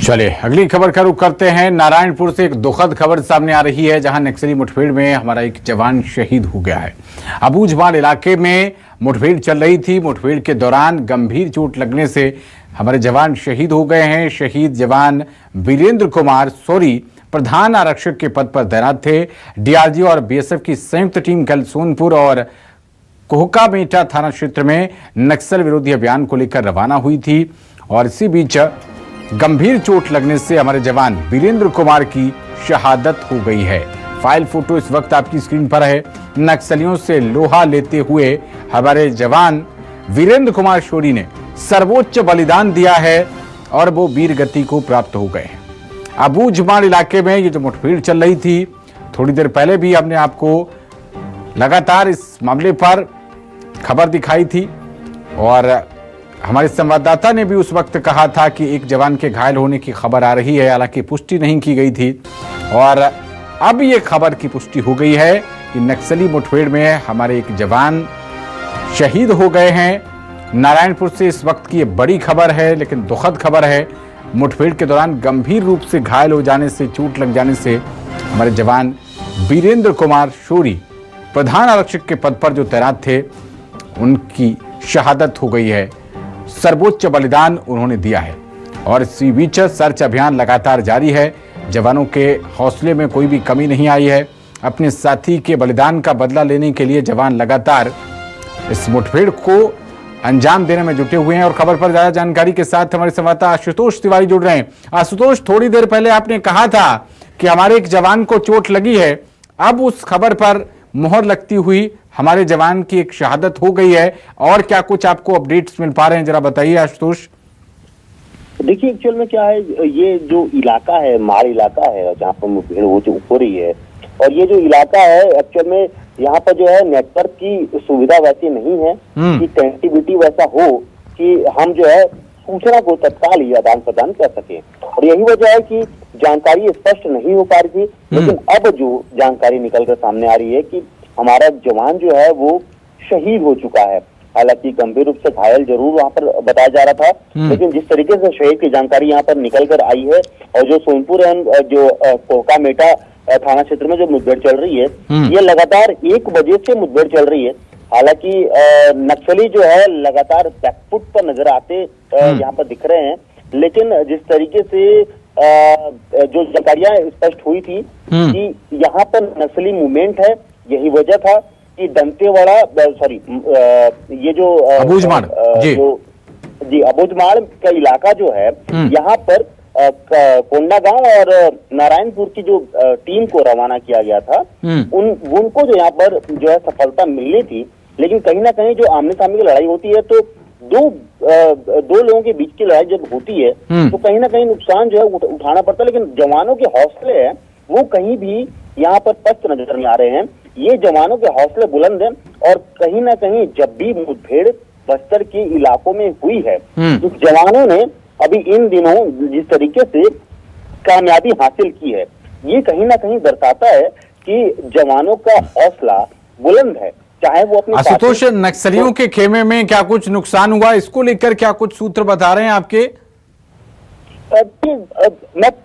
चलिए अगली खबर का रुख करते हैं। नारायणपुर से एक दुखद खबर सामने आ रही है, जहां नक्सली मुठभेड़ में हमारा एक जवान शहीद हो गया है। अबूझमाड़ इलाके में मुठभेड़ चल रही थी। मुठभेड़ के दौरान गंभीर चोट लगने से हमारे जवान शहीद हो गए हैं। शहीद जवान वीरेंद्र कुमार सोरी प्रधान आरक्षक के पद पर तैनात थे। डीआरजी और बीएसएफ की संयुक्त टीम कल सोनपुर और कोहकामेटा थाना क्षेत्र में नक्सल विरोधी अभियान को लेकर रवाना हुई थी और इसी बीच गंभीर चोट लगने से हमारे जवान वीरेंद्र कुमार की शहादत हो गई है। फाइल फोटो इस वक्त आपकी स्क्रीन पर है। नक्सलियों से लोहा लेते हुए हमारे जवान वीरेंद्र कुमार शोरी ने सर्वोच्च बलिदान दिया है और वो वीर गति को प्राप्त हो गए हैं। अबूझमाड़ इलाके में ये जो मुठभेड़ चल रही थी, थोड़ी देर पहले भी हमने आपको लगातार इस मामले पर खबर दिखाई थी और हमारे संवाददाता ने भी उस वक्त कहा था कि एक जवान के घायल होने की खबर आ रही है, हालांकि पुष्टि नहीं की गई थी और अब ये खबर की पुष्टि हो गई है कि नक्सली मुठभेड़ में हमारे एक जवान शहीद हो गए हैं। नारायणपुर से इस वक्त की ये बड़ी खबर है, लेकिन दुखद खबर है। मुठभेड़ के दौरान गंभीर रूप से घायल हो जाने से, चोट लग जाने से हमारे जवान वीरेंद्र कुमार शोरी प्रधान आरक्षक के पद पर जो तैनात थे, उनकी शहादत हो गई है। सर्वोच्च बलिदान उन्होंने दिया है और इसी बीच सर्च अभियान लगातार जारी है। जवानों के हौसले में कोई भी कमी नहीं आई है। अपने साथी के बलिदान का बदला लेने के लिए जवान लगातार इस मुठभेड़ को अंजाम देने में जुटे हुए हैं। और खबर पर ज्यादा जानकारी के साथ हमारे संवाददाता आशुतोष तिवारी जुड़ रहे हैं। आशुतोष, थोड़ी देर पहले आपने कहा था कि हमारे एक जवान को चोट लगी है, अब उस खबर पर मोहर लगती हुई हमारे जवान की एक शहादत हो गई है, और क्या कुछ आपको अपडेट्स मिल पा रहे हैं, जरा बताइए आशुतोष। देखिए, एक्चुअल में क्या है, ये जो इलाका है, माड़ इलाका है जहाँ पर मुठभेड़ हो रही है, और ये जो इलाका है एक्चुअल में यहाँ पर जो है नेटवर्क की सुविधा वैसी नहीं है कि कनेक्टिविटी वैसा हो कि हम जो है सूचना को तत्काल ही आदान प्रदान कर सके, और यही वजह है कि जानकारी स्पष्ट नहीं हो पा रही थी। लेकिन अब जो जानकारी निकल कर सामने आ रही है कि हमारा जवान जो है वो शहीद हो चुका है। हालांकि गंभीर रूप से घायल जरूर वहां पर बताया जा रहा था, लेकिन जिस तरीके से शहीद की जानकारी यहाँ पर निकल कर आई है, और जो सोनपुर जो कोहकामेटा थाना क्षेत्र में जो मुठभेड़ चल रही है, ये लगातार 1 बजे से मुठभेड़ चल रही है। हालांकि नक्सली जो है लगातार बैकफुट पर नजर आते यहाँ पर दिख रहे हैं, लेकिन जिस तरीके से जो जानकारियां स्पष्ट हुई थी कि यहाँ पर नक्सली मूवमेंट है, यही वजह था कि दंतेवाड़ा ये जो अबूझमाड़ जी अबूझमाड़ का इलाका जो है, यहाँ पर कोंडागांव और नारायणपुर की जो टीम को रवाना किया गया था, उनको जो यहाँ पर जो है सफलता मिलनी थी। लेकिन कहीं ना कहीं जो आमने सामने की लड़ाई होती है, तो दो लोगों के बीच की लड़ाई जब होती है तो कहीं ना कहीं नुकसान जो है उठाना पड़ता है। लेकिन जवानों के हौसले हैं वो कहीं भी यहाँ पर पस्त नजर नहीं आ रहे हैं। ये जवानों के हौसले बुलंद हैं, और कहीं ना कहीं जब भी मुठभेड़ बस्तर के इलाकों में हुई है, तो जवानों ने अभी इन दिनों जिस तरीके से कामयाबी हासिल की है, ये कहीं ना कहीं दर्शाता है कि जवानों का हौसला बुलंद है। चाहे वो अपने आशुतोष, नक्सलियों के खेमे में क्या कुछ नुकसान हुआ, इसको लेकर क्या कुछ सूत्र बता रहे हैं आपके?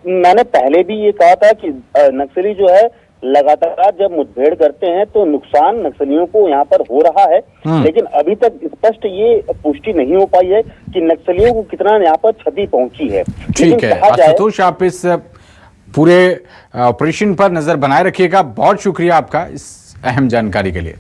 मैंने पहले भी ये कहा था कि नक्सली जो है लगातार जब मुठभेड़ करते हैं तो नुकसान नक्सलियों को यहाँ पर हो रहा है, लेकिन अभी तक स्पष्ट ये पुष्टि नहीं हो पाई है कि नक्सलियों को कितना यहाँ पर क्षति पहुंची है। ठीक है आशुतोष, आप इस पूरे ऑपरेशन पर नजर बनाए रखिएगा। बहुत शुक्रिया आपका इस अहम जानकारी के लिए।